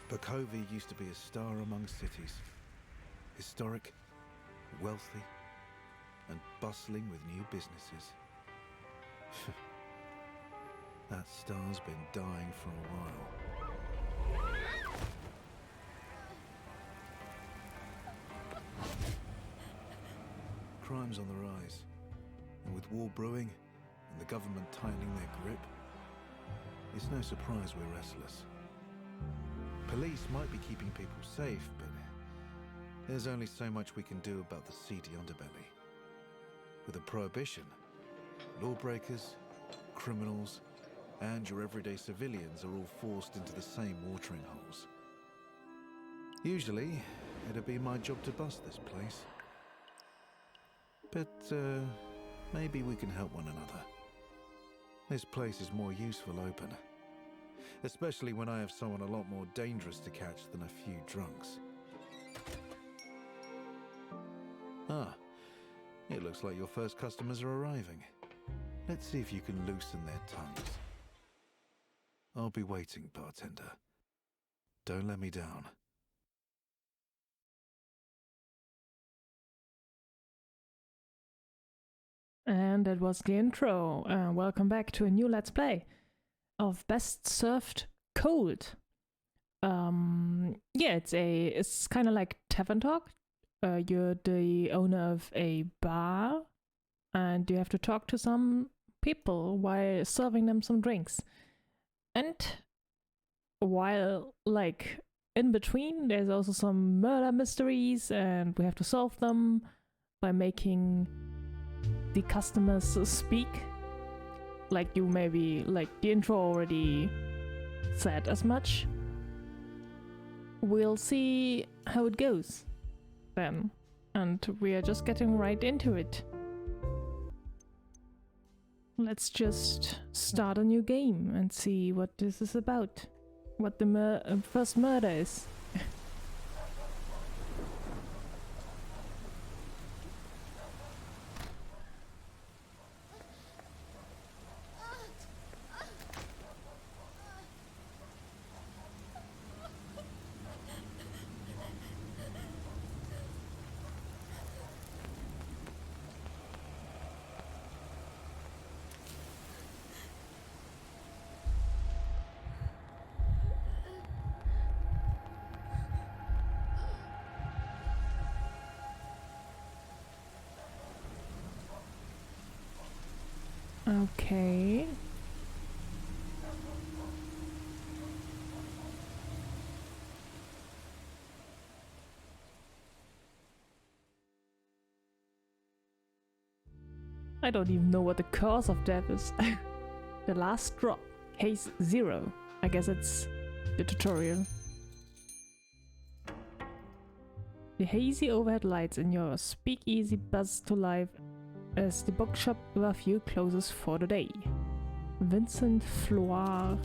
Bakovia used to be a star among cities. Historic, wealthy, and bustling with new businesses. That star's been dying for a while. Crime's on the rise, and with war brewing and the government tightening their grip, it's no surprise we're restless. Police might be keeping people safe, but there's only so much we can do about the seedy underbelly. With a prohibition, lawbreakers, criminals, and your everyday civilians are all forced into the same watering holes. Usually, it'd be my job to bust this place. But, maybe we can help one another. This place is more useful open. Especially when I have someone a lot more dangerous to catch than a few drunks. Ah, it looks like your first customers are arriving. Let's see if you can loosen their tongues. I'll be waiting, bartender. Don't let me down. And that was the intro. Welcome back to a new Let's Play of Best Served Cold. Yeah, it's kind of like Tavern Talk. You're the owner of a bar, and you have to talk to some people while serving them some drinks. And while, like, in between, there's also some murder mysteries, and we have to solve them by making the customers speak. Like you maybe, like the intro already said as much. We'll see how it goes then. And we are just getting right into it. Let's just start a new game and see what this is about. What the first murder is. Okay. I don't even know what the cause of death is. The last drop. Case 0. I guess it's the tutorial. The hazy overhead lights in your speakeasy buzz to life as the bookshop above you closes for the day. Vincent Floire.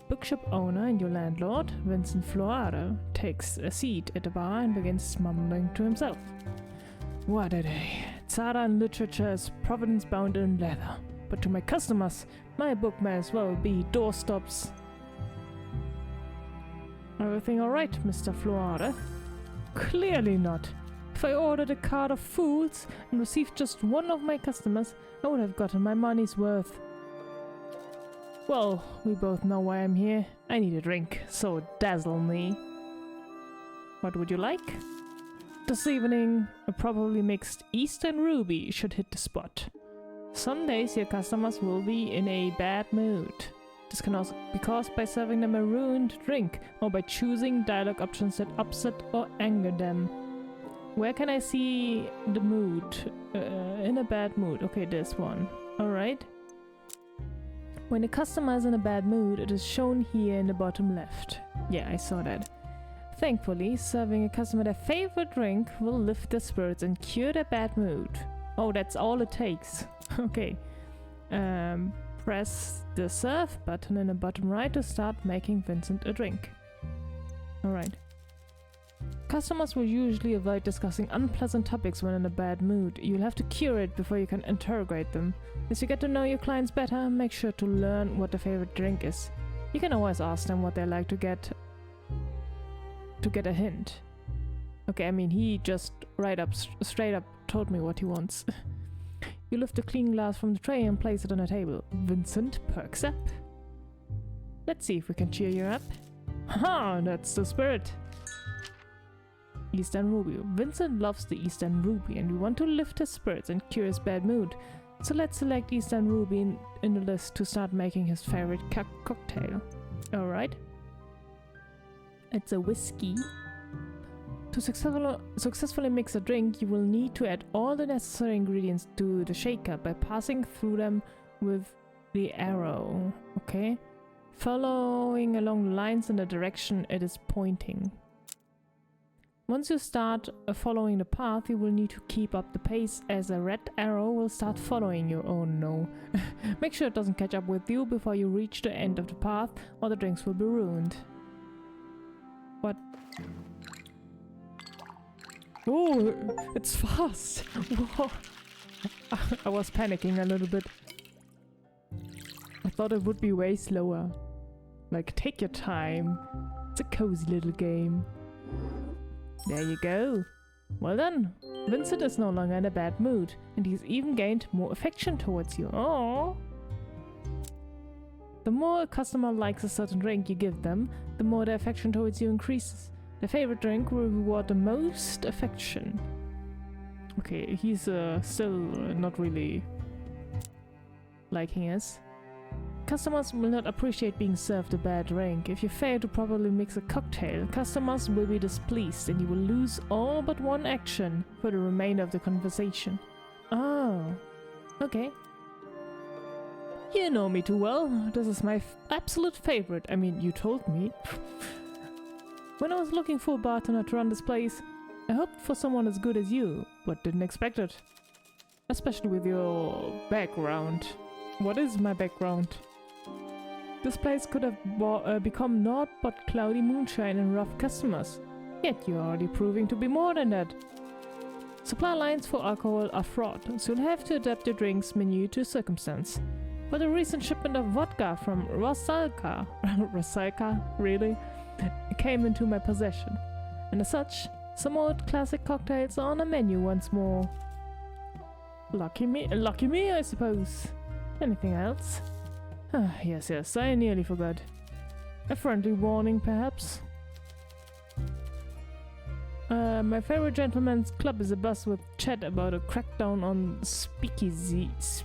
Bookshop owner and your landlord, Vincent Floire, takes a seat at the bar and begins mumbling to himself. What a day. Tzara in literature is providence bound in leather. But to my customers, my book may as well be doorstops. Everything alright, Mr. Floire? Clearly not. If I ordered a cart of fools and received just one of my customers, I would have gotten my money's worth. Well, we both know why I'm here. I need a drink, so dazzle me. What would you like? This evening, a properly mixed Eastern Ruby should hit the spot. Some days your customers will be in a bad mood. This can also be caused by serving them a ruined drink, or by choosing dialogue options that upset or anger them. Where can I see the mood? In a bad mood. Okay, this one. Alright. When a customer is in a bad mood, it is shown here in the bottom left. Yeah, I saw that. Thankfully, serving a customer their favorite drink will lift their spirits and cure their bad mood. Oh, that's all it takes. Okay. Press the serve button in the bottom right to start making Vincent a drink. Alright. Customers will usually avoid discussing unpleasant topics when in a bad mood. You'll have to cure it before you can interrogate them. As you get to know your clients better, make sure to learn what their favorite drink is. You can always ask them what they like to get to get a hint. Okay, I mean, he just straight up told me what he wants. You lift a clean glass from the tray and place it on a table. Vincent perks up. Let's see if we can cheer you up. Haha, that's the spirit. Eastern Ruby. Vincent loves the Eastern Ruby and we want to lift his spirits and cure his bad mood. So let's select Eastern Ruby in the list to start making his favorite cocktail. Alright. It's a whiskey. To successfully mix a drink, you will need to add all the necessary ingredients to the shaker by passing through them with the arrow. Okay? Following along the lines in the direction it is pointing. Once you start following the path, you will need to keep up the pace as a red arrow will start following you. Oh no. Make sure it doesn't catch up with you before you reach the end of the path or the drinks will be ruined. What? Oh, it's fast! Whoa. I was panicking a little bit. I thought it would be way slower. Like, take your time. It's a cozy little game. There you go. Well done. Vincent is no longer in a bad mood, and he's even gained more affection towards you. Oh. The more a customer likes a certain drink you give them, the more their affection towards you increases. Their favorite drink will reward the most affection. Okay, he's still not really liking us. Customers will not appreciate being served a bad drink. If you fail to properly mix a cocktail, customers will be displeased and you will lose all but one action for the remainder of the conversation. Oh, okay. You know me too well. This is my absolute favorite. I mean, you told me. When I was looking for a bartender to run this place, I hoped for someone as good as you, but didn't expect it. Especially with your background. What is my background? This place could have become naught but cloudy moonshine and rough customers. Yet you're already proving to be more than that. Supply lines for alcohol are fraught, so you'll have to adapt your drinks menu to circumstance. But a recent shipment of vodka from Rosalka, really, came into my possession. And as such, some old classic cocktails are on the menu once more. Lucky me, I suppose. Anything else? Ah, yes, I nearly forgot. A friendly warning, perhaps? My favorite gentleman's club is abuzz with chat about a crackdown on speakeasies?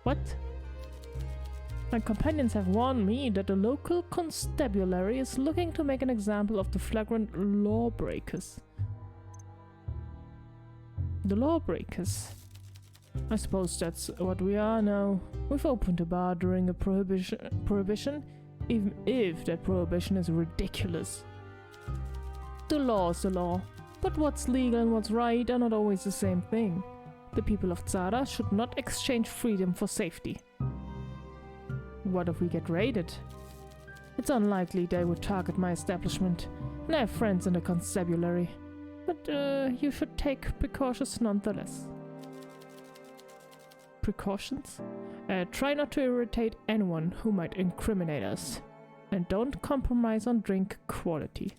What? My companions have warned me that the local constabulary is looking to make an example of the flagrant lawbreakers. The lawbreakers? I suppose that's what we are now. We've opened a bar during a prohibition, even if that prohibition is ridiculous. The law is the law, but what's legal and what's right are not always the same thing. The people of Zara should not exchange freedom for safety. What if we get raided? It's unlikely they would target my establishment, and I have friends in the constabulary. But you should take precautions nonetheless. Precautions? Try not to irritate anyone who might incriminate us. And don't compromise on drink quality.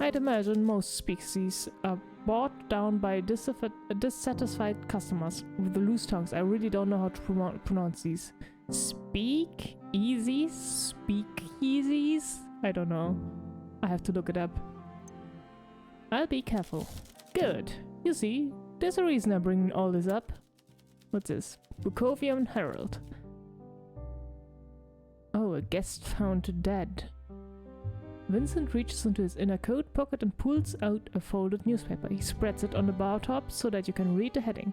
I'd imagine most speakeasies are bought down by dissatisfied customers with the loose tongues. I really don't know how to pronounce these. Speakeasies? Speakeasies? I don't know. I have to look it up. I'll be careful. Good. You see, there's a reason I'm bringing all this up. What's this? Bukovian Herald. Oh, a guest found dead. Vincent reaches into his inner coat pocket and pulls out a folded newspaper. He spreads it on the bar top so that you can read the heading.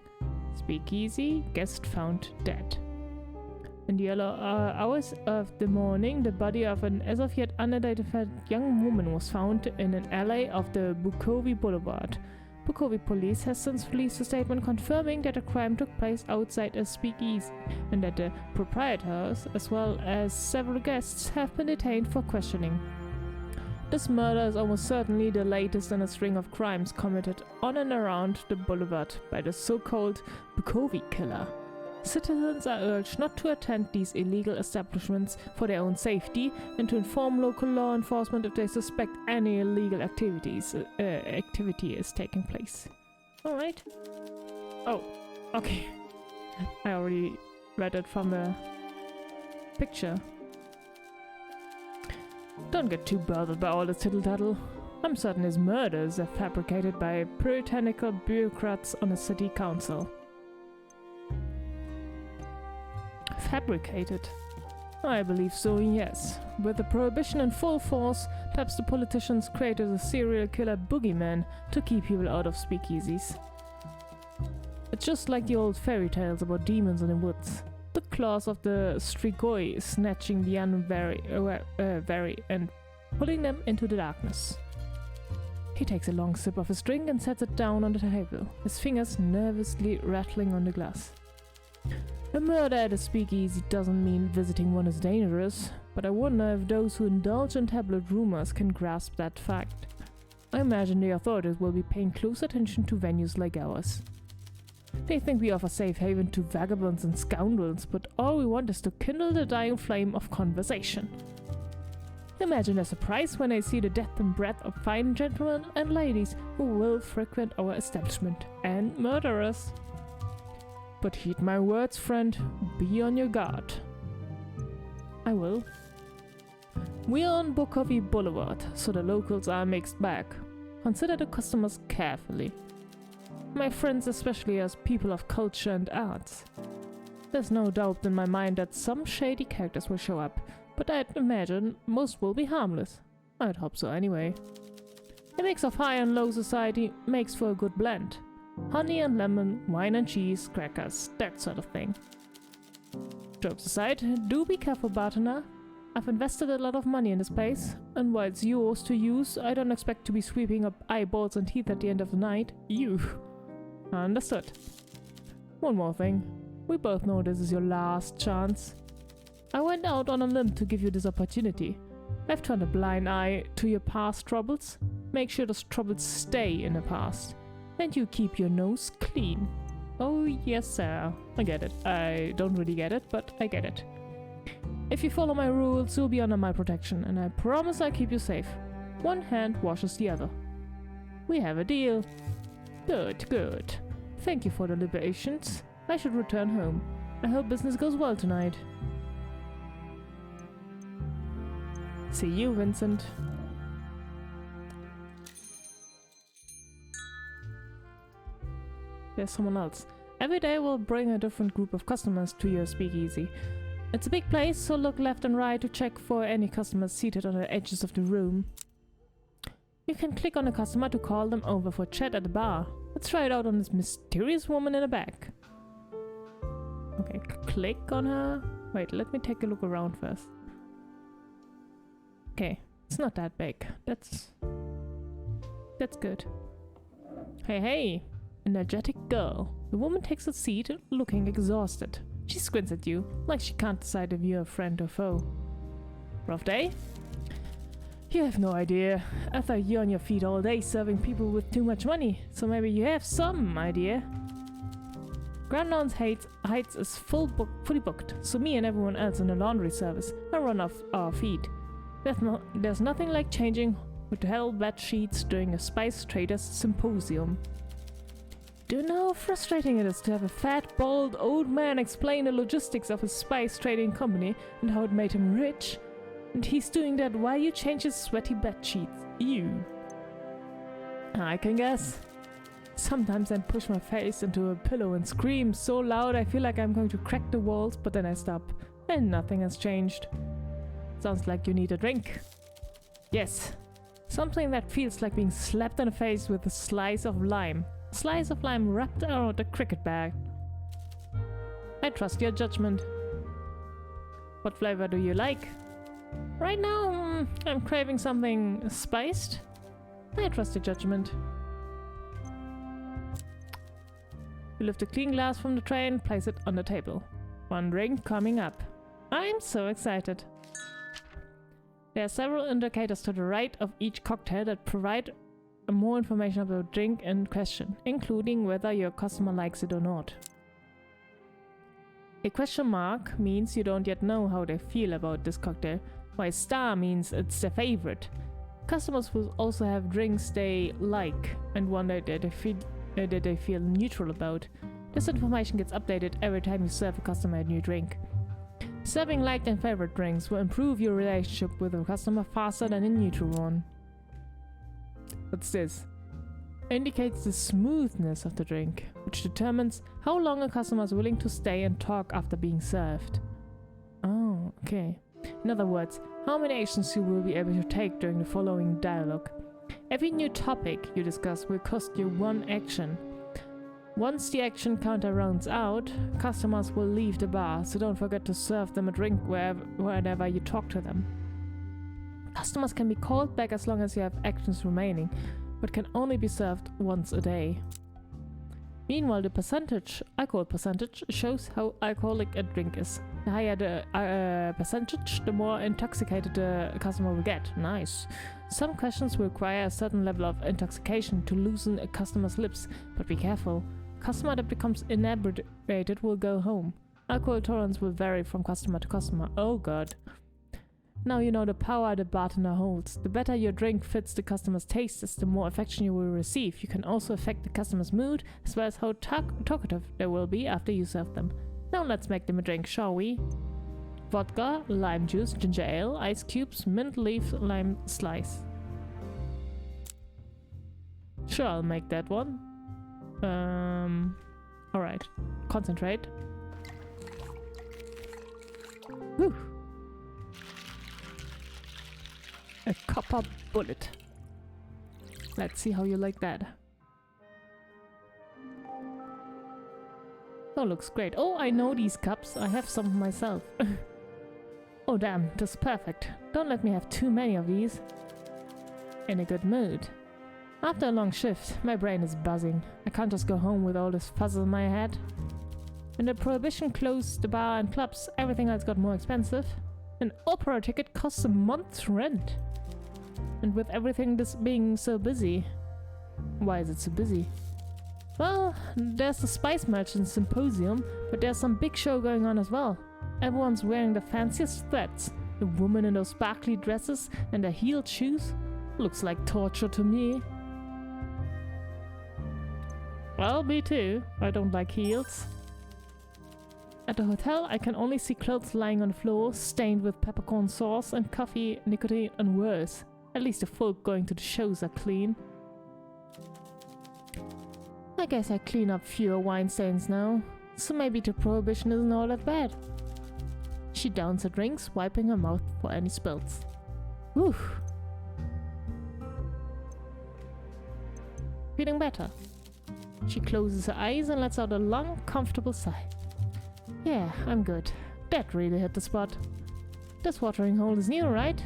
Speakeasy, guest found dead. In the early hours of the morning, the body of an as of yet unidentified young woman was found in an alley of the Bukovi Boulevard. Bukovi police has since released a statement confirming that the crime took place outside a speakeasy and that the proprietors, as well as several guests, have been detained for questioning. This murder is almost certainly the latest in a string of crimes committed on and around the boulevard by the so-called Bukovi killer. Citizens are urged not to attend these illegal establishments for their own safety and to inform local law enforcement if they suspect any illegal activity is taking place. Alright. Oh, okay. I already read it from the picture. Don't get too bothered by all this tittle-tattle. I'm certain his murders are fabricated by puritanical bureaucrats on a city council. Fabricated? I believe so, yes. With the prohibition in full force, perhaps the politicians created a serial killer boogeyman to keep people out of speakeasies. It's just like the old fairy tales about demons in the woods. The claws of the strigoi snatching the unwary and pulling them into the darkness. He takes a long sip of his drink and sets it down on the table, his fingers nervously rattling on the glass. A murder at a speakeasy doesn't mean visiting one is dangerous, but I wonder if those who indulge in tabloid rumors can grasp that fact. I imagine the authorities will be paying close attention to venues like ours. They think we offer safe haven to vagabonds and scoundrels, but all we want is to kindle the dying flame of conversation. Imagine their surprise when they see the depth and breadth of fine gentlemen and ladies who will frequent our establishment, and murderers. But heed my words, friend. Be on your guard. I will. We are on Bukovi Boulevard, so the locals are a mixed bag. Consider the customers carefully. My friends especially as people of culture and arts. There's no doubt in my mind that some shady characters will show up, but I'd imagine most will be harmless. I'd hope so anyway. A mix of high and low society makes for a good blend. Honey and lemon, wine and cheese, crackers, that sort of thing. Jokes aside, do be careful, bartender. I've invested a lot of money in this place, and while it's yours to use, I don't expect to be sweeping up eyeballs and teeth at the end of the night. You. Understood. One more thing. We both know this is your last chance. I went out on a limb to give you this opportunity. I've turned a blind eye to your past troubles. Make sure those troubles stay in the past. And you keep your nose clean. Oh yes, sir. I get it. I don't really get it, but I get it. If you follow my rules, you'll be under my protection, and I promise I'll keep you safe. One hand washes the other. We have a deal. Good, good. Thank you for the libations. I should return home. I hope business goes well tonight. See you, Vincent. There's someone else. Every day we'll bring a different group of customers to your speakeasy. It's a big place, so look left and right to check for any customers seated on the edges of the room. You can click on a customer to call them over for a chat at the bar. Let's try it out on this mysterious woman in the back. Okay, click on her. Wait, let me take a look around first. Okay, it's not that big. That's good. Hey, hey! Energetic girl. The woman takes a seat, looking exhausted. She squints at you, like she can't decide if you're a friend or foe. Rough day? You have no idea. I thought you're on your feet all day serving people with too much money, so maybe you have some idea. Groundhounds Heights is fully booked, so me and everyone else in the laundry service are run off our feet. There's nothing like changing hotel bed sheets during a spice traders symposium. Do you know how frustrating it is to have a fat, bald old man explain the logistics of his spice trading company and how it made him rich? And he's doing that while you change his sweaty bed sheets. Ew. I can guess. Sometimes I push my face into a pillow and scream so loud I feel like I'm going to crack the walls, but then I stop, and nothing has changed. Sounds like you need a drink. Yes. Something that feels like being slapped in the face with a slice of lime. Slice of lime wrapped around a cricket bag. I trust your judgment. What flavor do you like? Right now, I'm craving something spiced. I trust your judgment. You lift a clean glass from the tray and place it on the table. One drink coming up. I'm so excited. There are several indicators to the right of each cocktail that provide more information about the drink in question, including whether your customer likes it or not. A question mark means you don't yet know how they feel about this cocktail, while a star means it's their favorite. Customers will also have drinks they like and one that they feel neutral about. This information gets updated every time you serve a customer a new drink. Serving liked and favorite drinks will improve your relationship with a customer faster than a neutral one. What's this? Indicates the smoothness of the drink, which determines how long a customer is willing to stay and talk after being served. Oh, okay. In other words, how many actions you will be able to take during the following dialogue. Every new topic you discuss will cost you 1 action. Once the action counter runs out, customers will leave the bar, so don't forget to serve them a drink whenever you talk to them. Customers can be called back as long as you have actions remaining, but can only be served once a day. Meanwhile, the alcohol percentage shows how alcoholic a drink is. The higher the percentage, the more intoxicated the customer will get. Nice. Some questions will require a certain level of intoxication to loosen a customer's lips, but be careful. A customer that becomes inebriated will go home. Alcohol tolerance will vary from customer to customer. Oh god. Now you know the power the bartender holds. The better your drink fits the customer's tastes, the more affection you will receive. You can also affect the customer's mood, as well as how talkative they will be after you serve them. Now let's make them a drink, shall we? Vodka, lime juice, ginger ale, ice cubes, mint leaf, lime slice. Sure, I'll make that one. Alright. Concentrate. Whew. A copper bullet. Let's see how you like that. Oh, looks great. Oh, I know these cups. I have some myself. Oh damn, this is perfect. Don't let me have too many of these. In a good mood. After a long shift, my brain is buzzing. I can't just go home with all this fuzz in my head. When the prohibition closed the bar and clubs, everything else got more expensive. An opera ticket costs a month's rent. And with everything this being so busy... Why is it so busy? Well, there's the Spice Merchant Symposium, but there's some big show going on as well. Everyone's wearing the fanciest threads. The woman in those sparkly dresses and their heeled shoes. Looks like torture to me. Well, me too. I don't like heels. At the hotel, I can only see clothes lying on the floor, stained with peppercorn sauce and coffee, nicotine and worse. At least the folk going to the shows are clean. I guess I clean up fewer wine stains now, so maybe the prohibition isn't all that bad. She downs her drinks, wiping her mouth for any spills. Whew. Feeling better. She closes her eyes and lets out a long, comfortable sigh. Yeah, I'm good. That really hit the spot. This watering hole is new, right?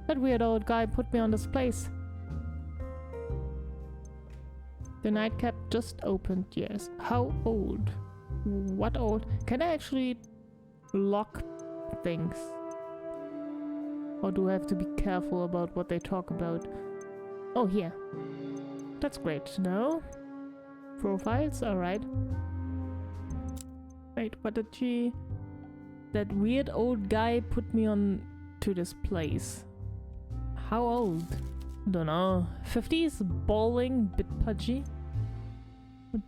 That weird old guy put me on this place. The nightcap just opened, yes. How old? What old? Can I actually lock things? Or do I have to be careful about what they talk about? Oh, here. That's great to know. Profiles, alright. Wait, what did she... That weird old guy put me on to this place. How old? Dunno. 50s? Balding? Bit pudgy?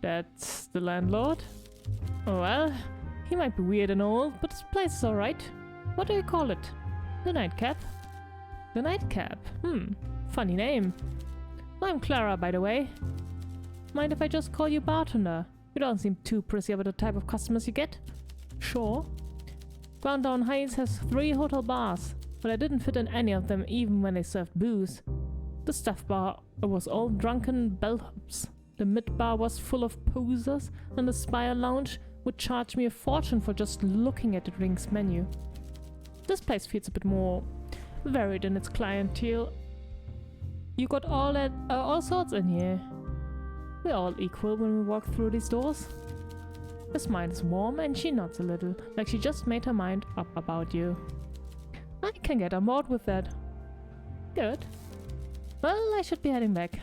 That's the landlord? Oh well, he might be weird and old, but this place is alright. What do you call it? The nightcap? The nightcap? Funny name. I'm Clara, by the way. Mind if I just call you bartender? You don't seem too prissy about the type of customers you get. Sure. Grand Down Heights has 3 hotel bars, but I didn't fit in any of them even when they served booze. The staff bar was all drunken bellhops. The mid bar was full of posers, and the Spire Lounge would charge me a fortune for just looking at the drinks menu. This place feels a bit more varied in its clientele. You got all sorts in here. We're all equal when we walk through these doors. Her smile is warm and she nods a little, like she just made her mind up about you. I can get on board with that. Good. Well, I should be heading back.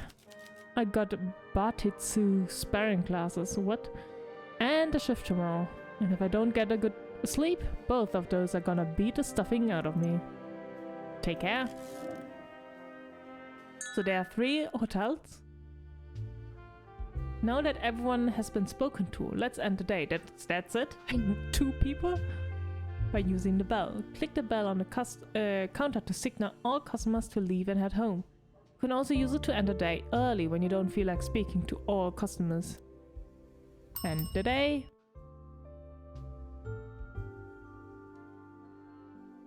I got Batitsu sparring classes, what? And a shift tomorrow. And if I don't get a good asleep, both of those are gonna beat the stuffing out of me. Take care. So there are 3 hotels. Now that everyone has been spoken to, let's end the day. That's it? 2 people? By using the bell. Click the bell on the counter to signal all customers to leave and head home. You can also use it to end the day early when you don't feel like speaking to all customers. End the day.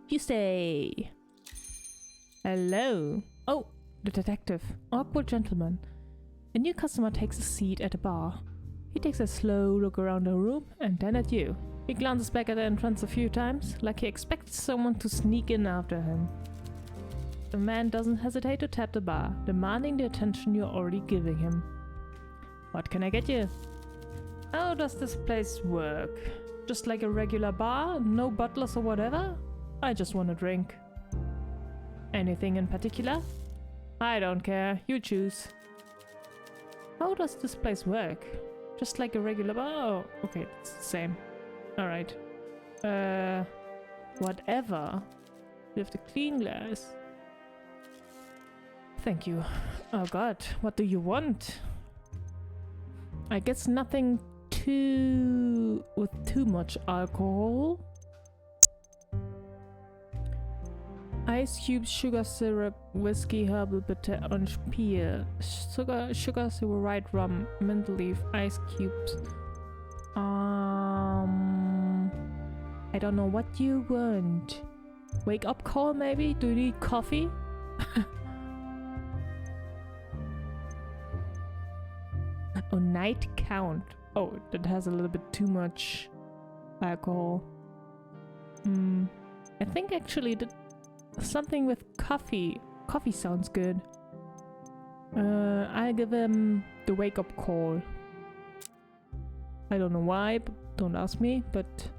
Tuesday. Hello. Oh, the detective. Awkward gentleman. A new customer takes a seat at the bar. He takes a slow look around the room and then at you. He glances back at the entrance a few times, like he expects someone to sneak in after him. The man doesn't hesitate to tap the bar, demanding the attention you're already giving him. What can I get you? How does this place work? Just like a regular bar? No butlers or whatever? I just want a drink. Anything in particular? I don't care, you choose. How does this place work? Just like a regular bar? Oh, okay, it's the same. Alright. Whatever. You have the clean glass. Thank you. Oh god, what do you want? I guess nothing with too much alcohol. Ice cubes, sugar syrup, whiskey, herbal bitter, orange peel, sugar syrup, white rum, mint leaf, ice cubes. I don't know what you want. Wake up call maybe? Do you need coffee? Oh, night count. Oh, that has a little bit too much alcohol. I think actually that something with coffee. Coffee sounds good. I'll give him the wake up call. I don't know why, but don't ask me, but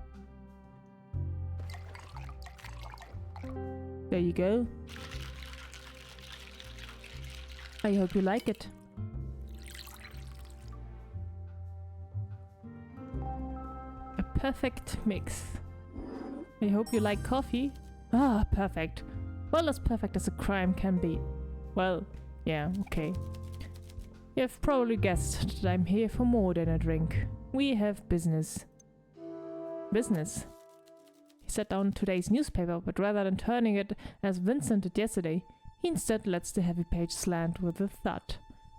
there you go. I hope you like it. A perfect mix. I hope you like coffee. Ah, perfect. Well, as perfect as a crime can be. Well, yeah, okay. You've probably guessed that I'm here for more than a drink. We have business. Business? He set down today's newspaper, but rather than turning it as Vincent did yesterday, he instead lets the heavy page slant with a thud.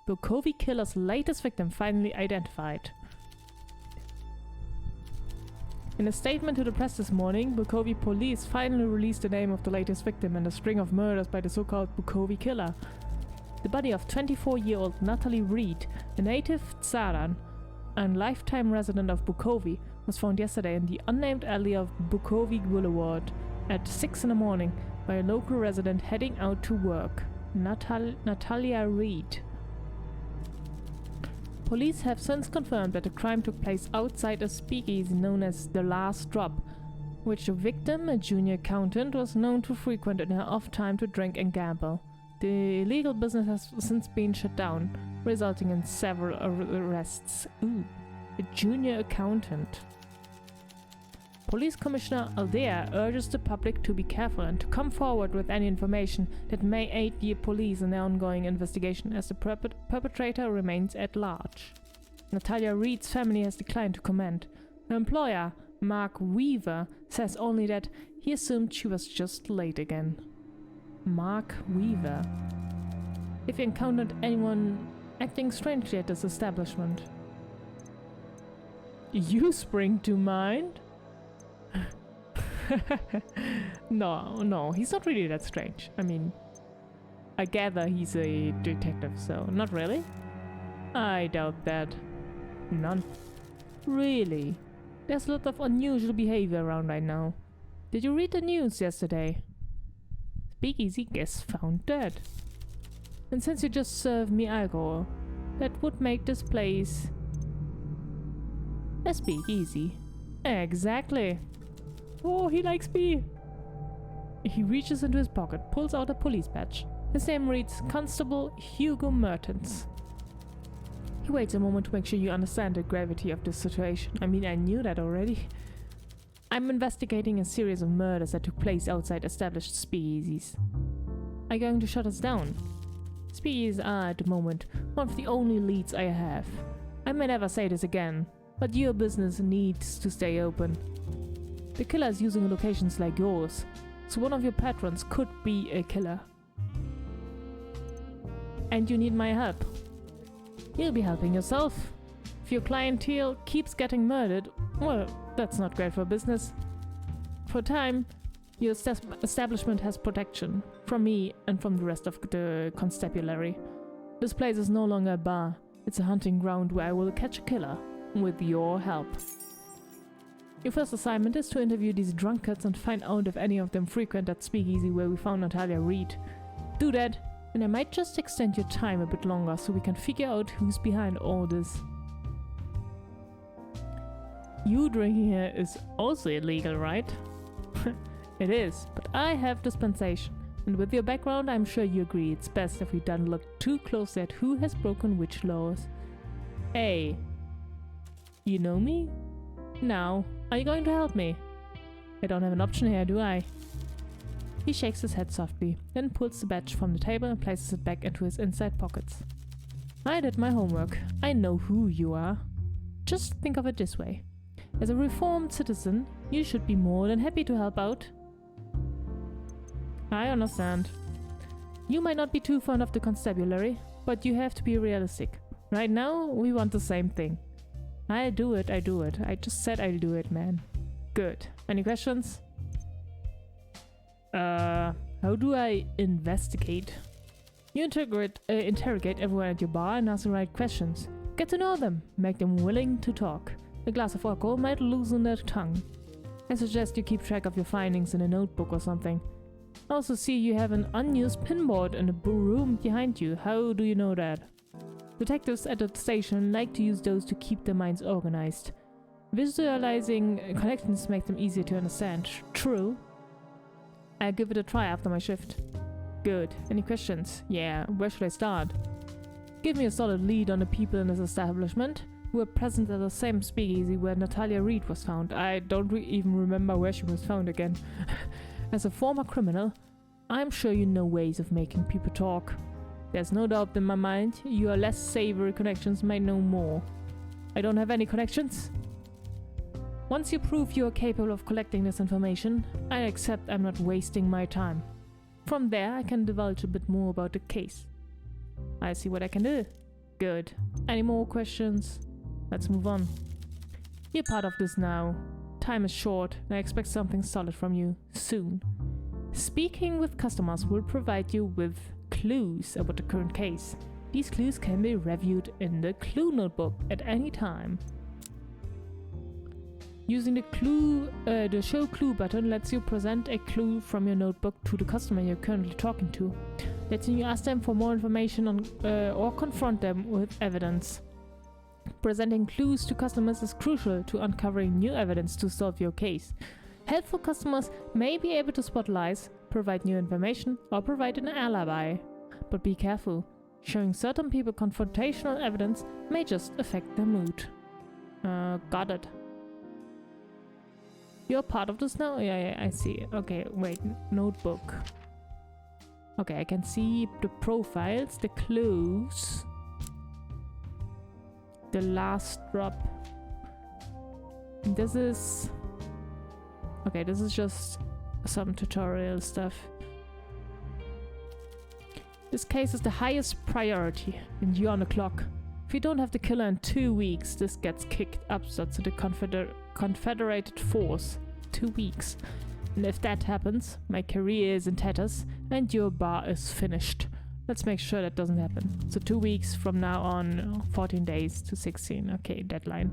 Bukovi killer's latest victim finally identified. In a statement to the press this morning, Bukovi police finally released the name of the latest victim in a string of murders by the so-called Bukovi killer. The body of 24-year-old Natalie Reed, a native Tsaran and lifetime resident of Bukovi, was found yesterday in the unnamed alley of Bukovi Boulevard at 6 in the morning by a local resident heading out to work, Natalia Reed. Police have since confirmed that the crime took place outside a speakeasy known as The Last Drop, which the victim, a junior accountant, was known to frequent in her off time to drink and gamble. The illegal business has since been shut down, resulting in several arrests. Ooh, a junior accountant. Police Commissioner Aldea urges the public to be careful and to come forward with any information that may aid the police in their ongoing investigation, as the perpetrator remains at large. Natalia Reed's family has declined to comment. Her employer, Mark Weaver, says only that he assumed she was just late again. Mark Weaver. If you encountered anyone acting strangely at this establishment, you spring to mind? No, he's not really that strange. I mean, I gather he's a detective, so not really. I doubt that. None. Really? There's a lot of unusual behavior around right now. Did you read the news yesterday? Speakeasy guest found dead. And since you just served me alcohol, that would make this place a speakeasy. Exactly. Oh, he likes me. He reaches into his pocket, pulls out a police badge. His name reads Constable Hugo Mertens. He waits a moment to make sure you understand the gravity of this situation. I mean, I knew that already. I'm investigating a series of murders that took place outside established speakeasies. Are you going to shut us down? Speakeasies are, at the moment, one of the only leads I have. I may never say this again, but your business needs to stay open. The killer is using locations like yours, so one of your patrons could be a killer. And you need my help. You'll be helping yourself. If your clientele keeps getting murdered, well, that's not great for business. For a time, your establishment has protection from me and from the rest of the constabulary. This place is no longer a bar. It's a hunting ground where I will catch a killer, with your help. Your first assignment is to interview these drunkards and find out if any of them frequent that speakeasy where we found Natalia Reed. Do that, and I might just extend your time a bit longer so we can figure out who's behind all this. You drinking here is also illegal, right? It is, but I have dispensation, and with your background I'm sure you agree it's best if we don't look too closely at who has broken which laws. Hey, you know me? Now, are you going to help me? I don't have an option here, do I? He shakes his head softly, then pulls the badge from the table and places it back into his inside pockets. I did my homework. I know who you are. Just think of it this way. As a reformed citizen, you should be more than happy to help out. I understand. You might not be too fond of the constabulary, but you have to be realistic. Right now, we want the same thing. I do it. I just said I'll do it, man. Good. Any questions? How do I investigate? You interrogate everyone at your bar and ask the right questions. Get to know them. Make them willing to talk. A glass of alcohol might loosen their tongue. I suggest you keep track of your findings in a notebook or something. I also see you have an unused pinboard in the room behind you. How do you know that? Detectives at the station like to use those to keep their minds organized. Visualizing connections makes them easier to understand. True. I'll give it a try after my shift. Good. Any questions? Yeah, where should I start? Give me a solid lead on the people in this establishment who were present at the same speakeasy where Natalia Reed was found. I don't even remember where she was found again. As a former criminal, I'm sure you know ways of making people talk. There's no doubt in my mind your less savory connections might know more. I don't have any connections. Once you prove you are capable of collecting this information, I accept I'm not wasting my time. From there, I can divulge a bit more about the case. I see what I can do. Good. Any more questions? Let's move on. You're part of this now. Time is short, and I expect something solid from you soon. Speaking with customers will provide you with clues about the current case. These clues can be reviewed in the clue notebook at any time. Using the show clue button lets you present a clue from your notebook to the customer you're currently talking to, letting you ask them for more information on, or confront them with evidence. Presenting clues to customers is crucial to uncovering new evidence to solve your case. Helpful customers may be able to spot lies, provide new information, or provide an alibi. But be careful. Showing certain people confrontational evidence may just affect their mood. Got it. You're part of this now? Yeah, I see. Okay, wait. Notebook. Okay, I can see the profiles, the clues. The last drop. This is... Okay, this is just some tutorial stuff. This case is the highest priority, and you're on the clock. If you don't have the killer in 2 weeks, this gets kicked upwards to the Confederated Force. 2 weeks. And if that happens, my career is in tatters, and your bar is finished. Let's make sure that doesn't happen. So 2 weeks from now on, 14 days to 16. Okay, deadline.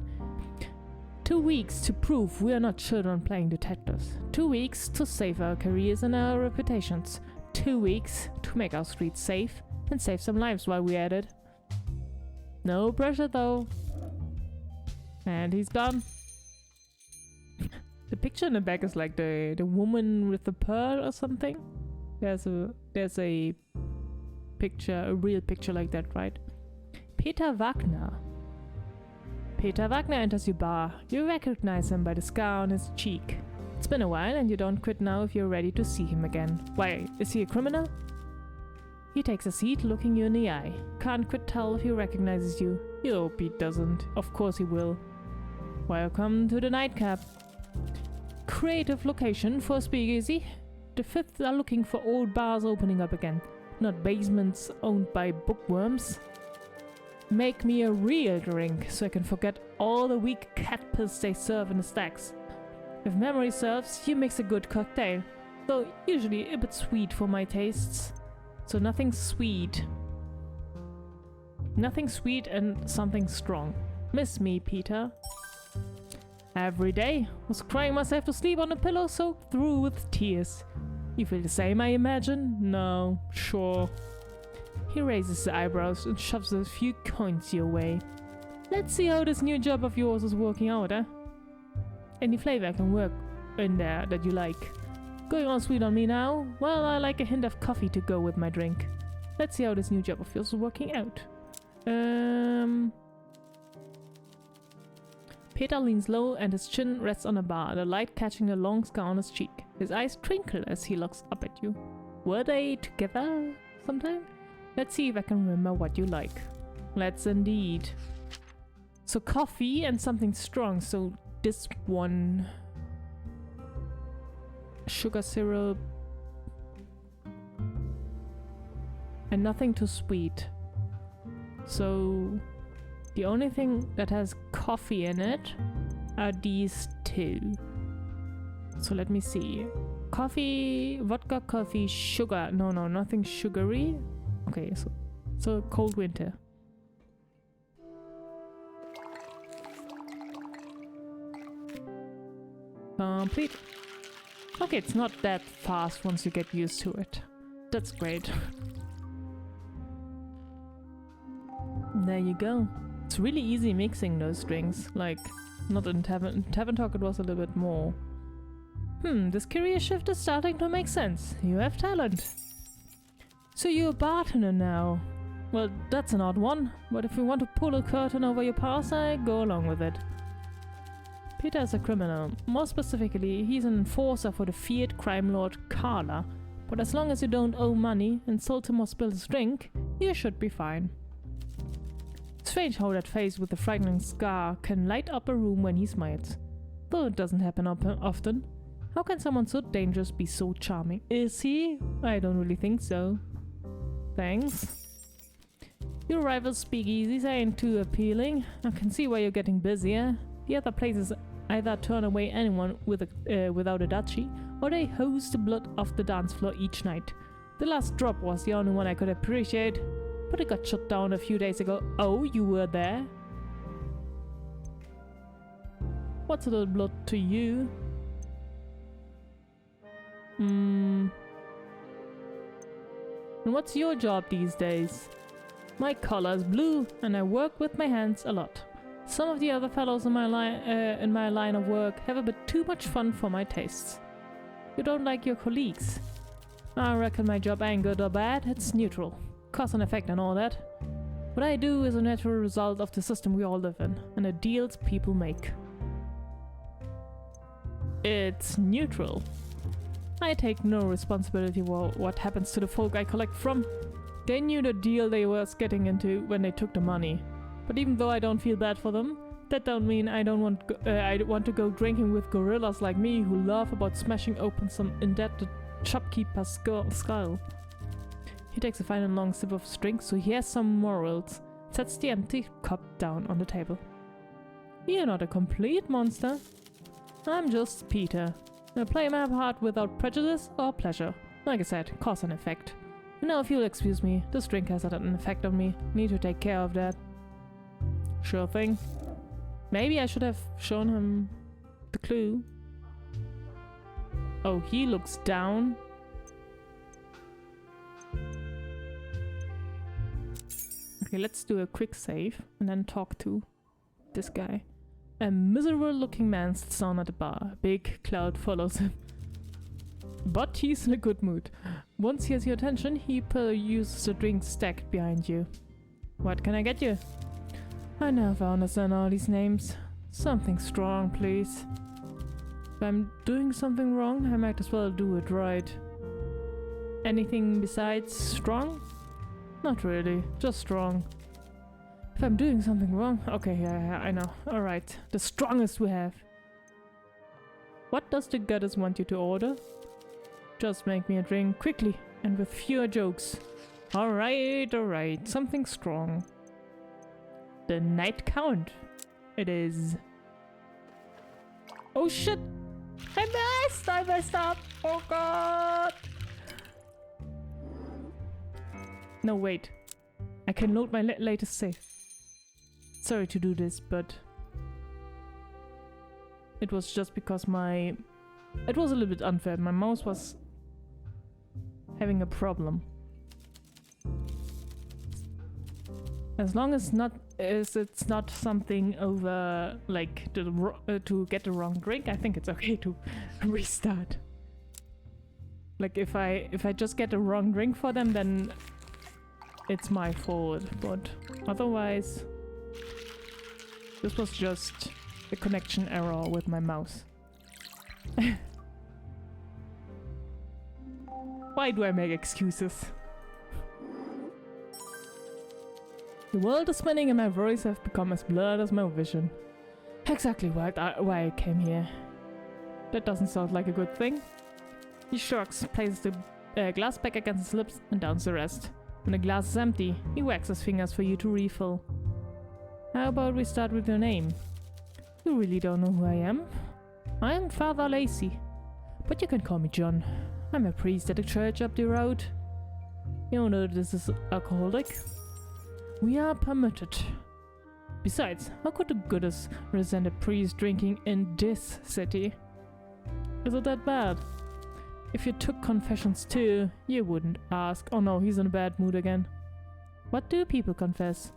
2 weeks to prove we are not children playing detectives. 2 weeks to save our careers and our reputations. 2 weeks to make our streets safe and save some lives while we're at it. No pressure though. And he's gone. The picture in the back is like the woman with the pearl or something. There's a picture, a real picture like that, right? Peter Wagner. Peter Wagner enters your bar. You recognize him by the scar on his cheek. It's been a while and you don't quit now if you're ready to see him again. Why, is he a criminal? He takes a seat, looking you in the eye. Can't quite tell if he recognizes you. You hope he doesn't. Of course he will. Welcome to the nightcap. Creative location for a speakeasy. The Fifth are looking for old bars opening up again, not basements owned by bookworms. Make me a real drink so I can forget all the weak cat piss they serve in the stacks. If memory serves, you mix a good cocktail, though usually a bit sweet for my tastes. So nothing sweet. Nothing sweet and something strong. Miss me, Peter. Every day. Was crying myself to sleep on a pillow soaked through with tears. You feel the same, I imagine? No, sure. He raises his eyebrows and shoves a few coins your way. Let's see how this new job of yours is working out, eh? Any flavor can work in there that you like. Going all sweet on me now? Well, I like a hint of coffee to go with my drink. Let's see how this new job of yours is working out. Peter leans low and his chin rests on a bar, the light catching the long scar on his cheek. His eyes twinkle as he looks up at you. Were they together sometime? Let's see if I can remember what you like. Let's indeed. So coffee and something strong, so this one... Sugar syrup... And nothing too sweet. So... The only thing that has coffee in it are these two. So let me see. Coffee, vodka, coffee, sugar. No, nothing sugary. Okay, so cold winter. Complete. Okay, it's not that fast once you get used to it. That's great. There you go. It's really easy mixing those drinks, like, not in Tavern Talk it was a little bit more. This career shift is starting to make sense. You have talent. So you're a bartender now. Well, that's an odd one, but if you want to pull a curtain over your past, I go along with it. Peter is a criminal. More specifically, he's an enforcer for the feared crime lord Carla, but as long as you don't owe money and sold him or spilled his drink, you should be fine. Strange how that face with the frightening scar can light up a room when he smiles. Though it doesn't happen often. How can someone so dangerous be so charming? Is he? I don't really think so. Thanks. Your rival's speakeasies ain't too appealing. I can see why you're getting busier. The other places either turn away anyone with without a duchy, or they hose the blood off the dance floor each night. The last drop was the only one I could appreciate. But it got shut down a few days ago. Oh, you were there? What's a little blood to you? And what's your job these days? My collar's blue, and I work with my hands a lot. Some of the other fellows in my line of work have a bit too much fun for my tastes. You don't like your colleagues? I reckon my job ain't good or bad, it's neutral. Cause and effect and all that. What I do is a natural result of the system we all live in, and the deals people make. It's neutral. I take no responsibility for what happens to the folk I collect from. They knew the deal they was getting into when they took the money. But even though I don't feel bad for them, that don't mean I want to go drinking with gorillas like me who laugh about smashing open some indebted shopkeeper's skull. He takes a fine and long sip of his drink, so he has some morals. Sets the empty cup down on the table. You're not a complete monster. I'm just Peter. I play my part without prejudice or pleasure. Like I said, cause and effect. You know, if you'll excuse me, this drink has had an effect on me. Need to take care of that. Sure thing. Maybe I should have shown him the clue. Oh, he looks down. Okay, let's do a quick save and then talk to this guy. A miserable looking man sits down at the bar. A big cloud follows him. But he's in a good mood. Once he has your attention, he uses the drink stacked behind you. What can I get you? I never understand all these names. Something strong, please. If I'm doing something wrong, I might as well do it right. Anything besides strong? Not really, just strong. If I'm doing something wrong... Okay, yeah, I know. Alright, the strongest we have. What does the goddess want you to order? Just make me a drink quickly and with fewer jokes. Alright, something strong. The Night Count. It is. Oh shit! I messed up! Oh god! No, wait. I can load my latest save. Sorry to do this, but... It was just because my... It was a little bit unfair. My mouse was... having a problem. As long as it's not something over, like, to get the wrong drink, I think it's okay to restart. Like, if I just get the wrong drink for them, then it's my fault. But otherwise, this was just a connection error with my mouse. Why do I make excuses? The world is spinning and my worries have become as blurred as my vision. Exactly why I came here. That doesn't sound like a good thing. He shrugs, places the glass back against his lips and downs the rest. When the glass is empty, he wags his fingers for you to refill. How about we start with your name? You really don't know who I am? I am Father Lacey, but you can call me John. I'm a priest at a church up the road. You know this is alcoholic? We are permitted. Besides, how could the goddess resent a priest drinking in this city? Is it that bad? If you took confessions too, you wouldn't ask. Oh no, he's in a bad mood again. What do people confess?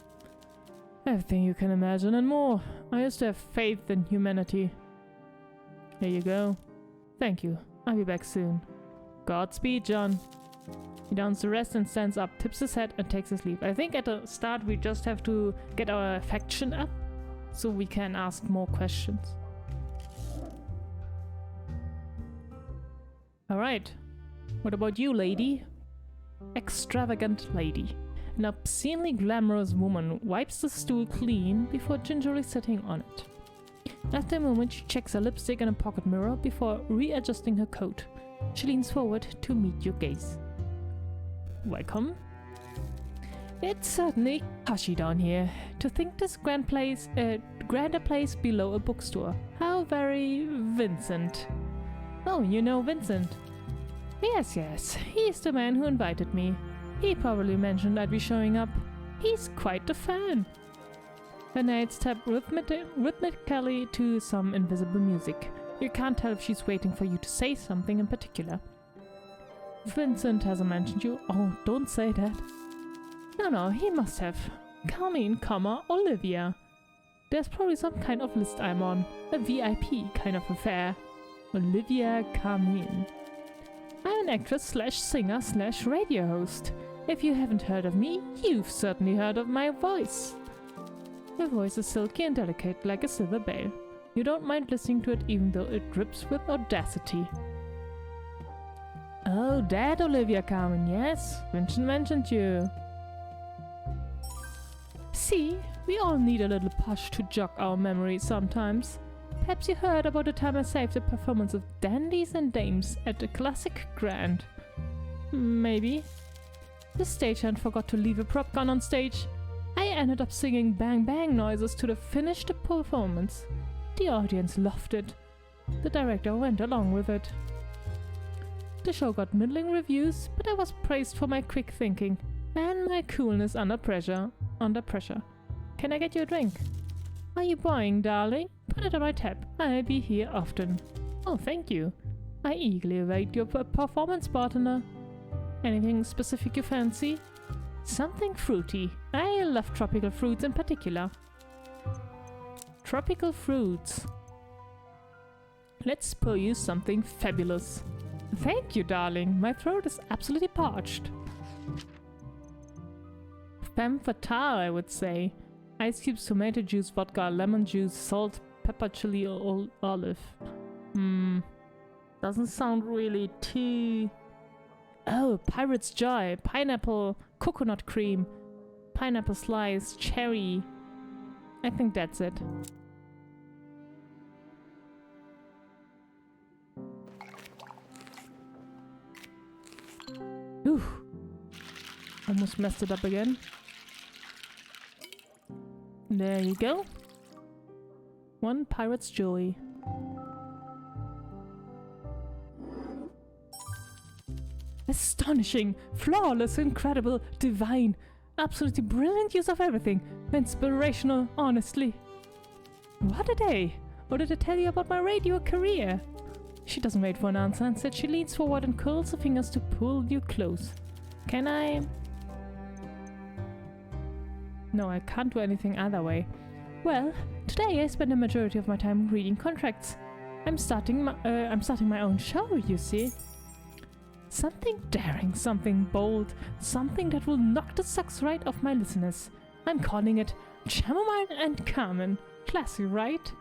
Everything you can imagine and more. I used to have faith in humanity. Here you go. Thank you. I'll be back soon. Godspeed, John. He downs the rest and stands up, tips his head and takes his leave. I think at the start we just have to get our affection up so we can ask more questions. Alright. What about you, lady? Extravagant lady. An obscenely glamorous woman wipes the stool clean before gingerly sitting on it. After a moment, she checks her lipstick and a pocket mirror before readjusting her coat. She leans forward to meet your gaze. Welcome. It's certainly hushy down here. To think this grander place below a bookstore. How very Vincent. Oh, you know Vincent. Yes. He's the man who invited me. He probably mentioned I'd be showing up. He's quite a fan. Her nails tap rhythmically to some invisible music. You can't tell if she's waiting for you to say something in particular. Vincent hasn't mentioned you. Oh, don't say that. No, he must have. Carmine, Olivia. There's probably some kind of list I'm on. A VIP kind of affair. Olivia Carmine. I'm an actress slash singer slash radio host. If you haven't heard of me, you've certainly heard of my voice. Her voice is silky and delicate like a silver bell. You don't mind listening to it even though it drips with audacity. Oh, that Olivia Carmen, yes. Vincent mentioned you. See, we all need a little push to jog our memory sometimes. Perhaps you heard about the time I saved a performance of dandies and dames at the Classic Grand. Maybe. The stagehand forgot to leave a prop gun on stage. I ended up singing bang bang noises to finish the performance. The audience loved it. The director went along with it. The show got middling reviews, but I was praised for my quick thinking and my coolness under pressure. Can I get you a drink? Are you buying, darling? Put it on my tab. I'll be here often. Oh, thank you. I eagerly await your performance, partner. Anything specific you fancy? Something fruity. I love tropical fruits in particular. Tropical fruits. Let's pour you something fabulous. Thank you, darling. My throat is absolutely parched. Femme fatale, I would say. Ice cubes, tomato juice, vodka, lemon juice, salt, pepper, chili, olive. Doesn't sound really too... Oh, pirate's joy, pineapple, coconut cream, pineapple slice, cherry. I think that's it. Ooh. Almost messed it up again. There you go. One pirate's joy. Astonishing, flawless, incredible, divine, absolutely brilliant use of everything. Inspirational, honestly. What a day! What did I tell you about my radio career? She doesn't wait for an answer. Instead, she leans forward and curls her fingers to pull you close. Can I? No, I can't do anything other way. Well, today I spend the majority of my time reading contracts. I'm starting my own show, you see. Something daring, something bold, something that will knock the socks right off my listeners. I'm calling it Chamomile and Carmen. Classy, right?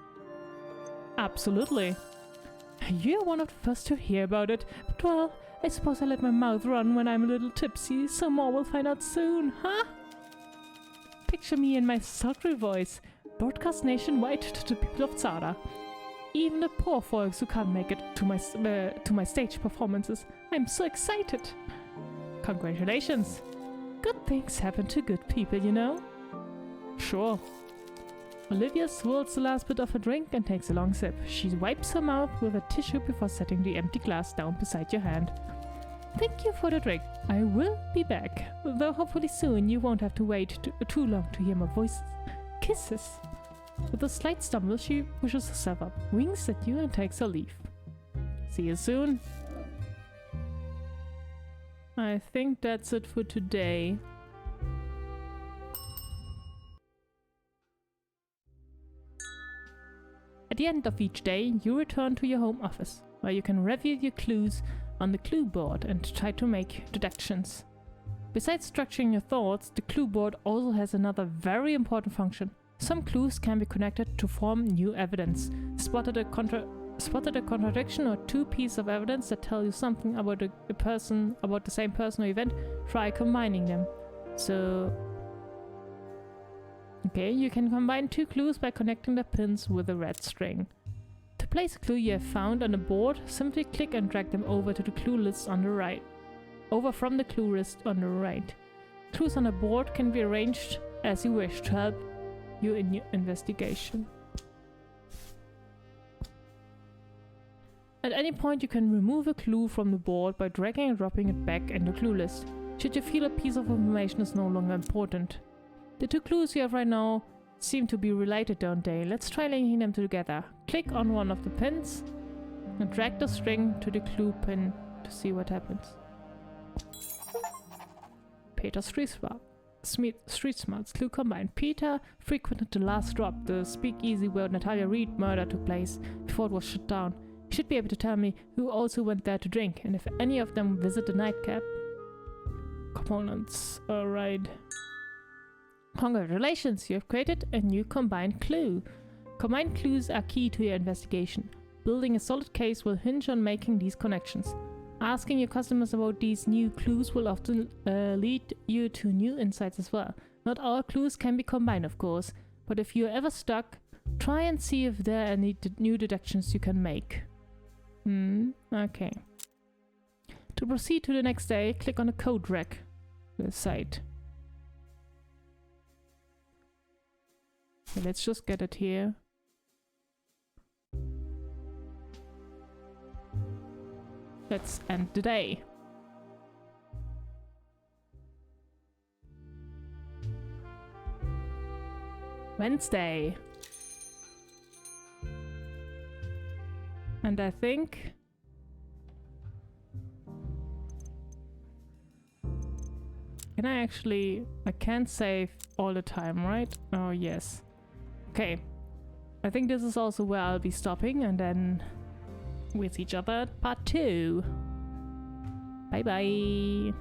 Absolutely. You're one of the first to hear about it, but well, I suppose I let my mouth run when I'm a little tipsy, so more will find out soon, huh? Picture me in my sultry voice, broadcast nationwide to the people of Zara. Even the poor folks who can't make it to my stage performances. I'm so excited. Congratulations. Good things happen to good people, you know? Sure. Olivia swirls the last bit of her drink and takes a long sip. She wipes her mouth with a tissue before setting the empty glass down beside your hand. Thank you for the drink. I will be back, though hopefully soon you won't have to wait too long to hear my voice. Kisses. With a slight stumble, she pushes herself up, winks at you and takes her leave. See you soon. I think that's it for today. At the end of each day, you return to your home office, where you can review your clues on the clue board and try to make deductions. Besides structuring your thoughts, the clue board also has another very important function. Some clues can be connected to form new evidence. Spotted a contradiction or two pieces of evidence that tell you something about about the same person or event, try combining them. So, okay, you can combine two clues by connecting the pins with a red string. To place a clue you have found on the board, simply click and drag them over to the clue list on the right. Over from the clue list on the right. Clues on the board can be arranged as you wish to help you in your investigation. At any point you can remove a clue from the board by dragging and dropping it back in the clue list, should you feel a piece of information is no longer important. The two clues you have right now seem to be related, don't they? Let's try linking them together. Click on one of the pins and drag the string to the clue pin to see what happens. Peter Street Smarts clue combined. Peter frequented the last drop, the speakeasy where Natalia Reed murder took place before it was shut down. He should be able to tell me who also went there to drink and if any of them visit the nightclub. Components. Alright. Congratulations, you have created a new combined clue. Combined clues are key to your investigation. Building a solid case will hinge on making these connections. Asking your customers about these new clues will often lead you to new insights as well. Not all clues can be combined, of course, but if you're ever stuck, try and see if there are any new deductions you can make. Okay. To proceed to the next day, click on the code rec site. So let's just get it here. Let's end the day. Wednesday. And I think I can't save all the time, right? Oh yes. Okay. I think this is also where I'll be stopping and then with each other at part 2. Bye bye.